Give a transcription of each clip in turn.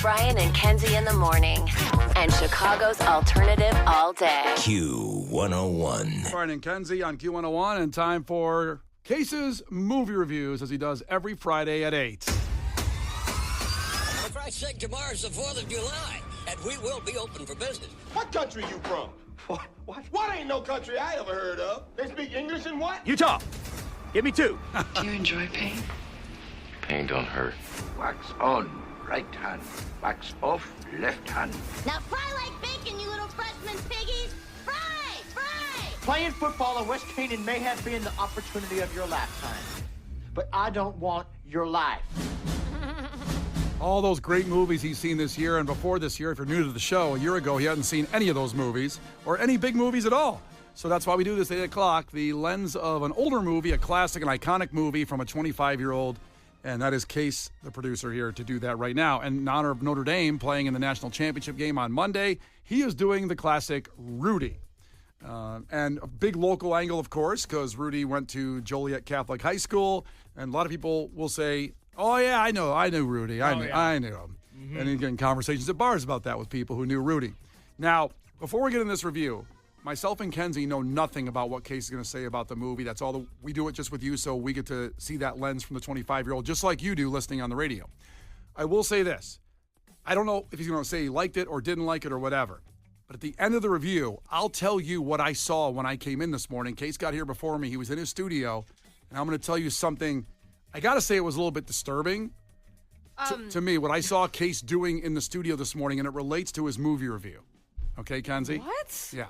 Brian and Kenzie in the morning. And Chicago's alternative all day. Q101. Brian and Kenzie on Q101, and time for Case's movie reviews, as he does every Friday at 8. For Christ's sake, tomorrow's the 4th of July, and we will be open for business. What country you from? What ain't no country I ever heard of? They speak English in what? Utah. Give me 2. Do you enjoy pain? Pain don't hurt. Wax on, right hand. Wax off, left hand. Now fry like bacon, you little freshman piggies. Fry! Fry! Playing football in West Canaan may have been the opportunity of your lifetime, but I don't want your life. All those great movies he's seen this year and before this year. If you're new to the show, a year ago he hadn't seen any of those movies or any big movies at all. So that's why we do this at 8 o'clock, the lens of an older movie, a classic, an iconic movie from a 25-year-old. And that is Case, the producer, here to do that right now. And in honor of Notre Dame playing in the national championship game on Monday, he is doing the classic Rudy. And a big local angle, of course, because Rudy went to Joliet Catholic High School. And a lot of people will say, oh, yeah, I knew Rudy. I knew him. Mm-hmm. And you get in conversations at bars about that with people who knew Rudy. Now, before we get in this review, myself and Kenzie know nothing about what Case is going to say about the movie. That's all. We do it just with you, so we get to see that lens from the 25-year-old, just like you do listening on the radio. I will say this. I don't know if he's going to say he liked it or didn't like it or whatever. But at the end of the review, I'll tell you what I saw when I came in this morning. Case got here before me. He was in his studio, and I'm going to tell you something. I got to say it was a little bit disturbing to me, what I saw Case doing in the studio this morning, and it relates to his movie review. Okay, Kenzie? What? Yeah.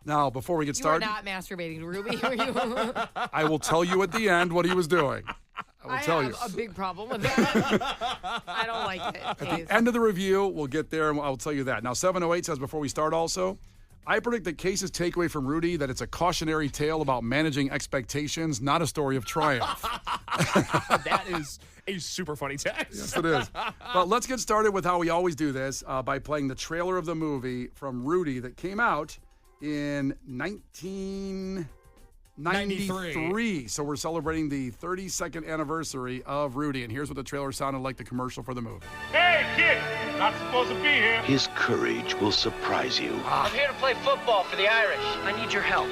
Now, before we get started. You were not masturbating, Ruby, were you? I will tell you at the end what he was doing. I have a big problem with that. I don't like it. At the end of the review, we'll get there, and I'll tell you that. Now, 708 says, before we start also, I predict that Case's takeaway from Rudy that it's a cautionary tale about managing expectations, not a story of triumph. That is a super funny text. Yes, it is. But let's get started with how we always do this, by playing the trailer of the movie from Rudy that came out in 1993. So we're celebrating the 32nd anniversary of Rudy. And here's what the trailer sounded like, the commercial for the movie. Hey, kid! Not supposed to be here. His courage will surprise you. I'm here to play football for the Irish. I need your help.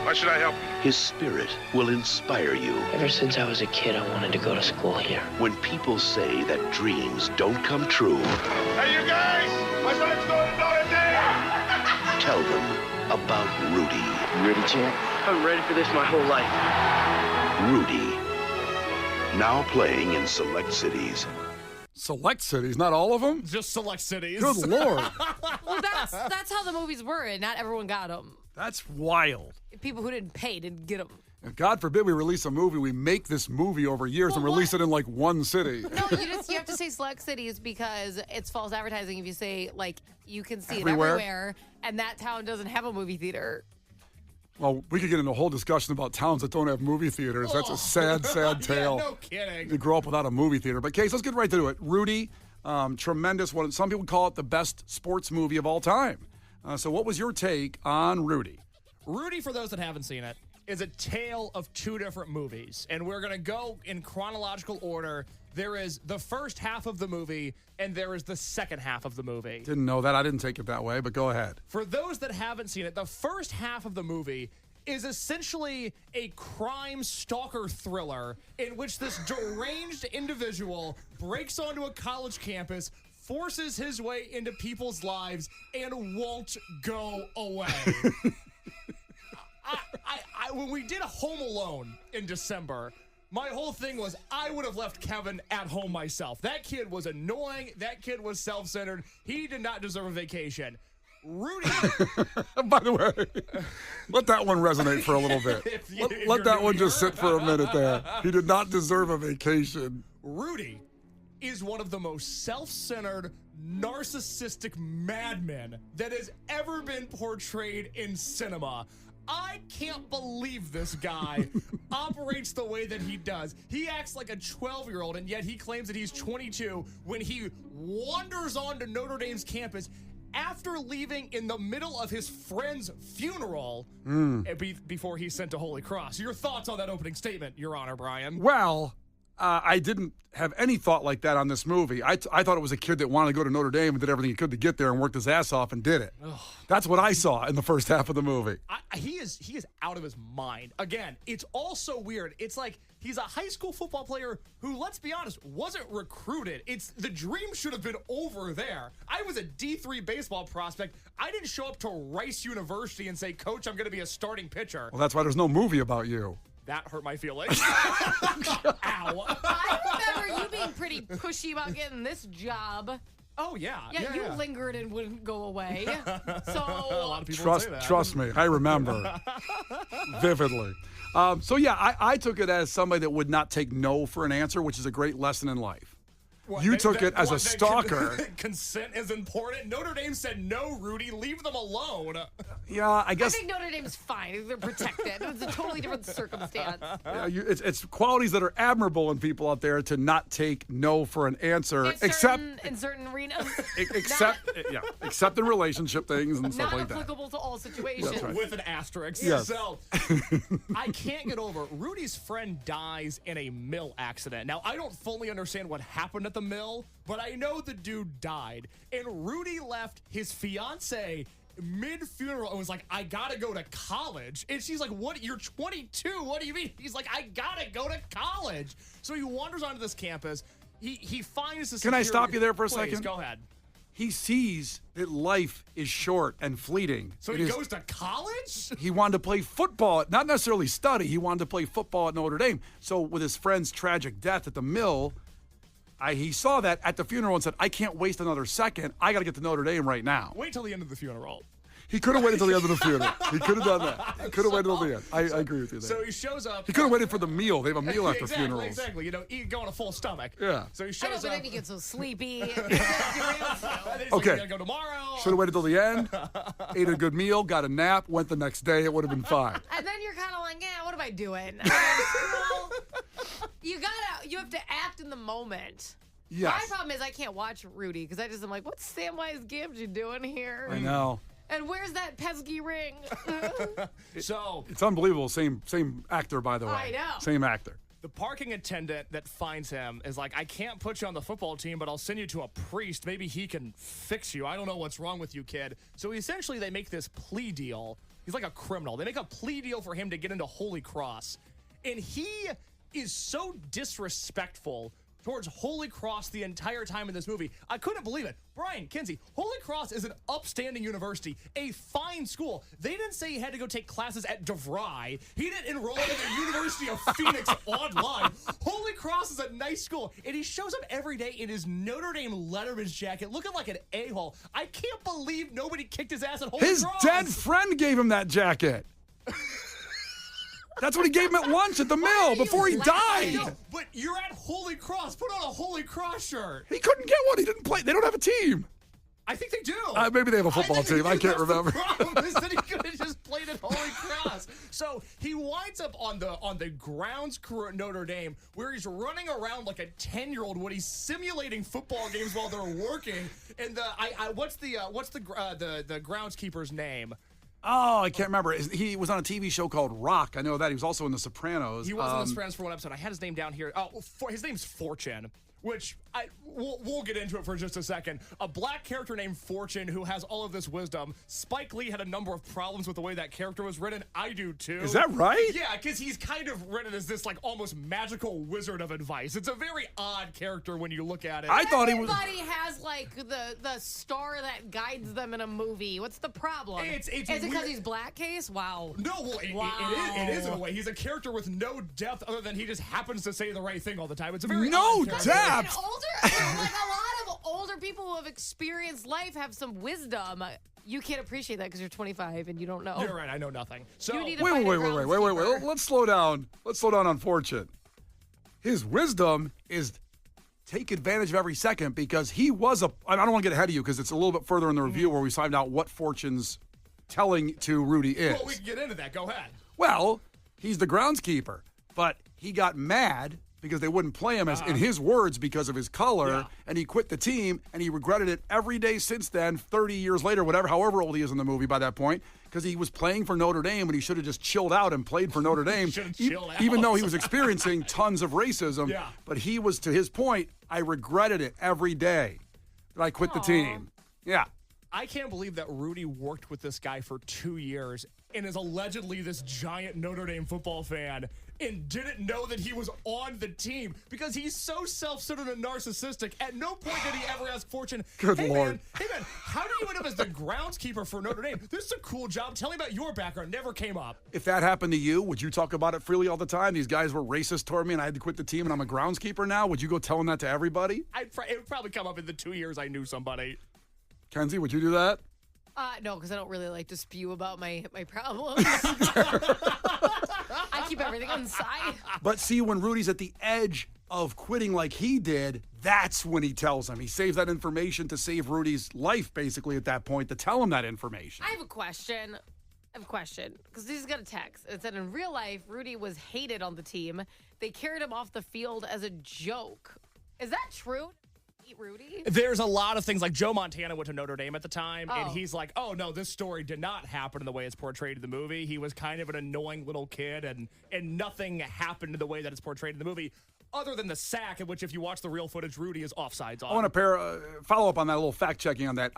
Why should I help you? His spirit will inspire you. Ever since I was a kid, I wanted to go to school here. When people say that dreams don't come true, Hey, you guys! My son's going to Notre Dame! tell them about Rudy. Ready, champ? I'm ready for this my whole life. Rudy. Now playing in select cities. Select cities, not all of them? Just select cities. Good Lord. Well, that's how the movies were, and not everyone got them. That's wild. People who didn't pay didn't get them. God forbid we release a movie. We make this movie over years and release it in like one city. No, you have to say select cities because it's false advertising if you say, like, you can see Everywhere? it everywhere, and that town doesn't have a movie theater. Well, we could get into a whole discussion about towns that don't have movie theaters. That's a sad, sad tale. Yeah, no kidding. To grow up without a movie theater. But, Case, let's get right to it. Rudy, tremendous one. Some people call it the best sports movie of all time. So what was your take on Rudy? Rudy, for those that haven't seen it, is a tale of two different movies. And we're going to go in chronological order. There is the first half of the movie, and there is the second half of the movie. Didn't know that. I didn't take it that way, but go ahead. For those that haven't seen it, the first half of the movie is essentially a crime stalker thriller in which this deranged individual breaks onto a college campus, forces his way into people's lives, and won't go away. When we did Home Alone in December, my whole thing was I would have left Kevin at home myself. That kid was annoying. That kid was self-centered. He did not deserve a vacation. Rudy. By the way, let that one resonate for a little bit. Let that one just sit for a minute there. He did not deserve a vacation. Rudy is one of the most self-centered, narcissistic madmen that has ever been portrayed in cinema. I can't believe this guy operates the way that he does. He acts like a 12-year-old, and yet he claims that he's 22 when he wanders onto Notre Dame's campus after leaving in the middle of his friend's funeral before he's sent to Holy Cross. Your thoughts on that opening statement, Your Honor, Brian? Well, I didn't have any thought like that on this movie. I thought it was a kid that wanted to go to Notre Dame and did everything he could to get there and worked his ass off and did it. Ugh. That's what I saw in the first half of the movie. He is out of his mind. Again, it's all so weird. It's like he's a high school football player who, let's be honest, wasn't recruited. The dream should have been over there. I was a D3 baseball prospect. I didn't show up to Rice University and say, Coach, I'm going to be a starting pitcher. Well, that's why there's no movie about you. That hurt my feelings. Ow. I remember you being pretty pushy about getting this job. Oh, yeah. Yeah, you lingered and wouldn't go away. So a lot of people say that. Trust me, I remember vividly. I took it as somebody that would not take no for an answer, which is a great lesson in life. You took it as a stalker. Consent is important. Notre Dame said no, Rudy. Leave them alone. Yeah, I guess. I think Notre Dame's fine. They're protected. It's a totally different circumstance. Yeah, it's qualities that are admirable in people out there to not take no for an answer, in certain arenas. Except in relationship things and stuff like that. Not applicable to all situations. Right. With an asterisk. Yes. So, I can't get over Rudy's friend dies in a mill accident. Now, I don't fully understand what happened at the mill, but I know the dude died. And Rudy left his fiance mid-funeral and was like, I gotta go to college. And she's like, what? You're 22. What do you mean? He's like, I gotta go to college. So he wanders onto this campus. He finds the Can I stop you there for a Please, second? Go ahead. He sees that life is short and fleeting. So he goes to college? He wanted to play football, not necessarily study. He wanted to play football at Notre Dame. So with his friend's tragic death at the mill, he saw that at the funeral and said, I can't waste another second. I got to get to Notre Dame right now. Wait till the end of the funeral. He could have waited till the end of the funeral. He could have done that. He could have waited till the end. I agree with you there. So he shows up. He could have waited for the meal. They have a meal after funerals. Exactly. Go on a full stomach. Yeah. So he I shows know, but up. then he gets so sleepy. Okay. Gotta go tomorrow. Should have waited till the end. Ate a good meal. Got a nap. Went the next day. It would have been fine. And then you're kind of like, yeah, what am I doing? You have to act in the moment. Yes. My problem is I can't watch Rudy because I'm like, what's Samwise Gamgee doing here? I know. And where's that pesky ring? So it's unbelievable. Same actor, by the way. I know. Same actor. the parking attendant that finds him is like, I can't put you on the football team, but I'll send you to a priest. Maybe he can fix you. I don't know what's wrong with you, kid. So essentially they make this plea deal. He's like a criminal. They make a plea deal for him to get into Holy Cross. And he is so disrespectful towards Holy Cross the entire time in this movie. I couldn't believe it. Brian, Kenzie, Holy Cross is an upstanding university, a fine school. They didn't say he had to go take classes at DeVry. He didn't enroll in the University of Phoenix online. Holy Cross is a nice school, and he shows up every day in his Notre Dame Letterman's jacket looking like an a-hole. I can't believe nobody kicked his ass at Holy Cross. His dead friend gave him that jacket. That's what he gave him at lunch at the mill before he died. No, but you're at Holy Cross. Put on a Holy Cross shirt. He couldn't get one. He didn't play. They don't have a team. I think they do. Maybe they have a football team. I can't remember. The problem is that he could have just played at Holy Cross. So he winds up on the grounds crew at Notre Dame, where he's running around like a 10-year-old when he's simulating football games while they're working. And what's the groundskeeper's name? Oh, I can't remember. He was on a TV show called Rock. I know that. He was also in The Sopranos. He was in The Sopranos for one episode. I had his name down here. His name's Fortune, which we'll get into it for just a second. A black character named Fortune who has all of this wisdom. Spike Lee had a number of problems with the way that character was written. I do too. Is that right? Yeah, because he's kind of written as this like almost magical wizard of advice. It's a very odd character when you look at it. I thought he was. Everybody has like the star that guides them in a movie. What's the problem? Is it because he's black, Case? Wow. No, well, it is in a way. He's a character with no depth other than he just happens to say the right thing all the time. It's a very no depth. Like a lot of older people who have experienced life have some wisdom. You can't appreciate that because you're 25 and you don't know. You're right. I know nothing. So you need to wait. Let's slow down. Let's slow down on Fortune. His wisdom is take advantage of every second because he was I don't want to get ahead of you because it's a little bit further in the review where we find out what Fortune's telling to Rudy is. Well, we can get into that. Go ahead. Well, he's the groundskeeper, but he got mad because they wouldn't play him, as in his words, because of his color, and he quit the team, and he regretted it every day since then, 30 years later, however old he is in the movie by that point, because he was playing for Notre Dame, and he should have just chilled out and played for Notre Dame, even though he was experiencing tons of racism. Yeah. But he was, to his point, I regretted it every day that I quit the team. Yeah. I can't believe that Rudy worked with this guy for 2 years and is allegedly this giant Notre Dame football fan and didn't know that he was on the team because he's so self-centered and narcissistic. At no point did he ever ask Fortune, Good hey Lord. Man, how do you end up as the groundskeeper for Notre Dame? This is a cool job. Tell me about your background. Never came up. If that happened to you, would you talk about it freely all the time? These guys were racist toward me and I had to quit the team and I'm a groundskeeper now? Would you go telling that to everybody? It would probably come up in the 2 years I knew somebody. Kenzie, would you do that? No, because I don't really like to spew about my problems. I keep everything on the side. But see, when Rudy's at the edge of quitting like he did, that's when he tells him. He saves that information to save Rudy's life, basically, at that point, to tell him that information. I have a question. Because he's got a text. It said, in real life, Rudy was hated on the team. They carried him off the field as a joke. Is that true? Rudy? There's a lot of things, like Joe Montana went to Notre Dame at the time, and he's like, oh, no, this story did not happen in the way it's portrayed in the movie. He was kind of an annoying little kid, and nothing happened in the way that it's portrayed in the movie, other than the sack, in which, if you watch the real footage, Rudy is offsides on. I want to follow up on that, a little fact-checking on that.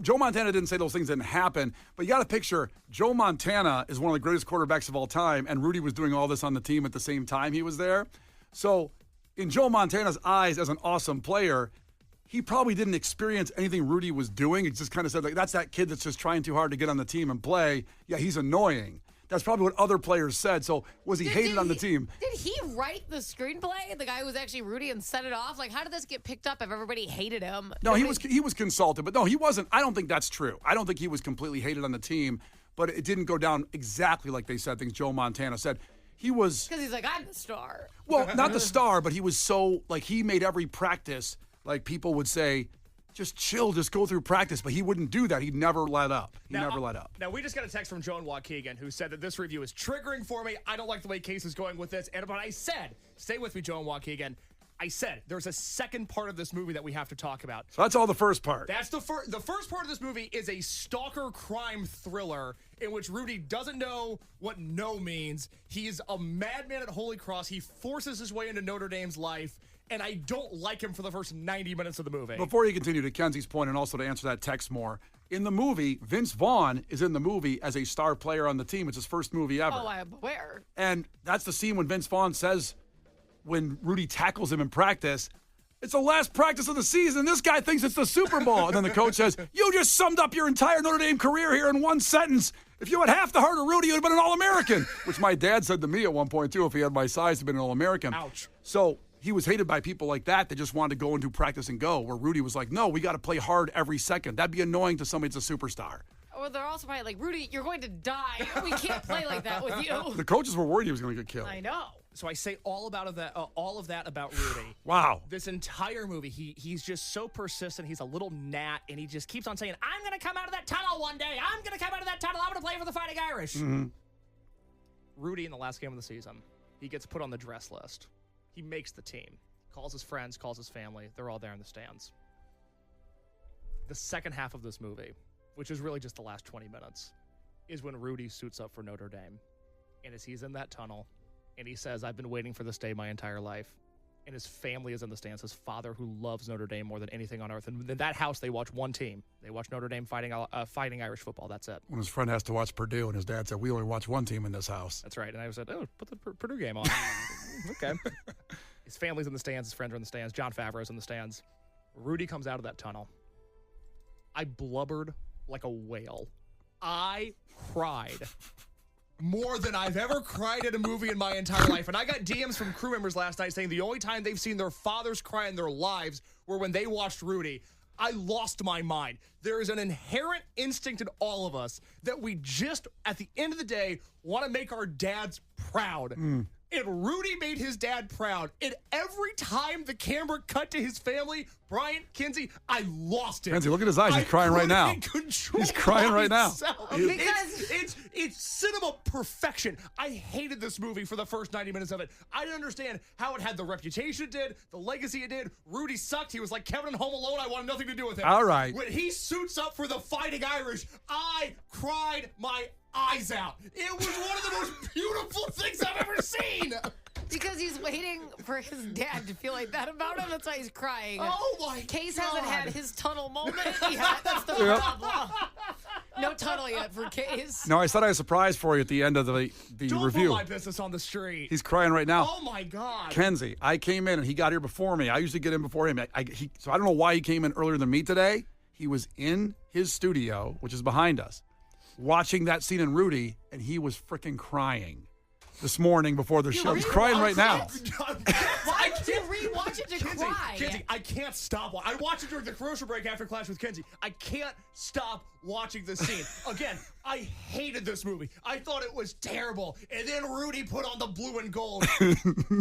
Joe Montana didn't say those things didn't happen, but you got to picture, Joe Montana is one of the greatest quarterbacks of all time, and Rudy was doing all this on the team at the same time he was there. So in Joe Montana's eyes as an awesome player, he probably didn't experience anything Rudy was doing. He just kind of said, like, that's that kid that's just trying too hard to get on the team and play. Yeah, he's annoying. That's probably what other players said. So was he hated on the team? Did he write the screenplay? The guy who was actually Rudy and set it off? Like, how did this get picked up if everybody hated him? No, he was consulted. But no, he wasn't. I don't think that's true. I don't think he was completely hated on the team. But it didn't go down exactly like they said, things Joe Montana said. He was... Because he's like, I'm the star. Well, not the star, but he was so... Like, he made every practice... Like, people would say, just chill, just go through practice. But he wouldn't do that. He'd never let up. Never let up. Now, we just got a text from Joan Waukegan, who said that this review is triggering for me. I don't like the way Case is going with this. But I said, stay with me, Joan Waukegan. I said, there's a second part of this movie that we have to talk about. So that's all the first part. That's the first part of this movie is a stalker crime thriller in which Rudy doesn't know what no means. He's a madman at Holy Cross. He forces his way into Notre Dame's life. And I don't like him for the first 90 minutes of the movie. Before you continue, to Kenzie's point, and also to answer that text more, in the movie, Vince Vaughn is in the movie as a star player on the team. It's his first movie ever. Oh, I'm aware. And that's the scene when Vince Vaughn says, when Rudy tackles him in practice, it's the last practice of the season. This guy thinks it's the Super Bowl. And then the coach says, you just summed up your entire Notre Dame career here in one sentence. If you had half the heart of Rudy, you would have been an All-American, which my dad said to me at one point, too, if he had my size, he'd been an All-American. Ouch. So he was hated by people like that just wanted to go and do practice and go, where Rudy was like, no, we got to play hard every second. That'd be annoying to somebody that's a superstar. Or they're also probably like, Rudy, you're going to die. We can't play like that with you. The coaches were worried he was going to get killed. I know. So I say all of that about Rudy. Wow. This entire movie, he's just so persistent. He's a little gnat, and he just keeps on saying, I'm going to come out of that tunnel one day. I'm going to come out of that tunnel. I'm going to play for the Fighting Irish. Mm-hmm. Rudy, in the last game of the season, he gets put on the dress list. He makes the team. Calls his friends, calls his family. They're all there in the stands. The second half of this movie, which is really just the last 20 minutes, is when Rudy suits up for Notre Dame. And as he's in that tunnel, and he says, I've been waiting for this day my entire life. And his family is in the stands. His father, who loves Notre Dame more than anything on earth. And in that house, they watch one team. They watch Notre Dame fighting Irish football. That's it. When his friend has to watch Purdue, and his dad said, we only watch one team in this house. That's right. And I said, put the Purdue game on. Okay. His family's in the stands. His friends are in the stands. John Favreau's in the stands. Rudy comes out of that tunnel. I blubbered like a whale. I cried more than I've ever cried at a movie in my entire life. And I got DMs from crew members last night saying the only time they've seen their fathers cry in their lives were when they watched Rudy. I lost my mind. There is an inherent instinct in all of us that we just, at the end of the day, want to make our dads proud. and Rudy made his dad proud. And every time the camera cut to his family, Brian, Kenzie, I lost it. Kenzie, look at his eyes. He's crying right now. He's crying right now. It's cinema perfection. I hated this movie for the first 90 minutes of it. I didn't understand how it had the reputation it did, the legacy it did. Rudy sucked. He was like Kevin in Home Alone. I wanted nothing to do with him. All right. When he suits up for the Fighting Irish, I cried my eyes out. It was one of the most beautiful things I've ever seen. Because he's waiting for his dad to feel like that about him. That's why he's crying. Oh, my Case God. hasn't had his tunnel moment yet. That's the problem. No tunnel yet for Case. No, I said I had a surprise for you at the end of the Don't review. put my business on the street. He's crying right now. Oh, my God. Kenzie, I came in and he got here before me. I usually get in before him. So I don't know why he came in earlier than me today. He was in his studio, which is behind us, watching that scene in Rudy, and he was freaking crying this morning before the show. He's crying right now. Why would you rewatch it to cry? Kenzie, I can't stop. I watched it during the commercial break after Clash with Kenzie. I can't stop watching this scene. Again, I hated this movie. I thought it was terrible. And then Rudy put on the blue and gold.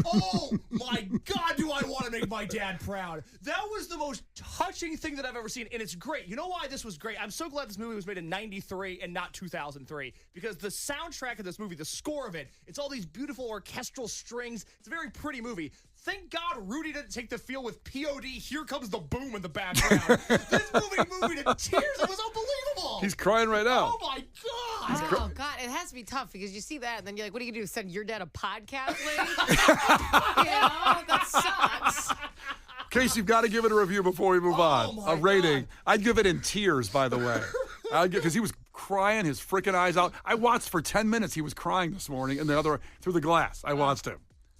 Oh, my God, do I want to make my dad proud. That was the most touching thing that I've ever seen, and it's great. You know why this was great? I'm so glad this movie was made in 93 and not 2003, because the soundtrack of this movie, the score of it, it's all these beautiful orchestral strings. It's a very pretty movie. Thank God Rudy didn't take the field with POD, Here Comes the Boom in the background. This movie moved me to tears. It was unbelievable. He's crying right now. Oh, my God. Oh, God. It has to be tough because you see that and then you're like, what are you going to do? Send your dad a podcast link? That sucks. Case, you've got to give it a review before we move on. A rating. God. I'd give it in tears, by the way. Because he was crying his freaking eyes out. I watched for 10 minutes. He was crying this morning through the glass. I watched him.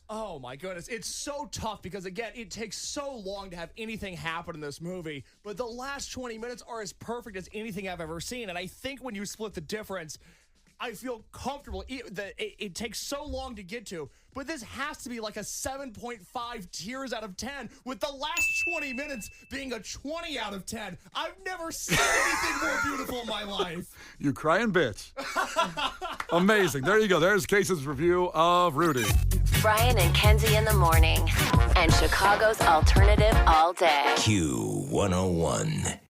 Oh, my goodness. It's so tough because, again, it takes so long to have anything happen in this movie. But the last 20 minutes are as perfect as anything I've ever seen. And I think when you split the difference, I feel comfortable. It takes so long to get to. But this has to be like a 7.5 tears out of 10, with the last 20 minutes being a 20 out of 10. I've never seen anything more beautiful in my life. You crying bitch. Amazing. There you go. There's Case's review of Rudy. Brian and Kenzie in the morning. And Chicago's alternative all day. Q101.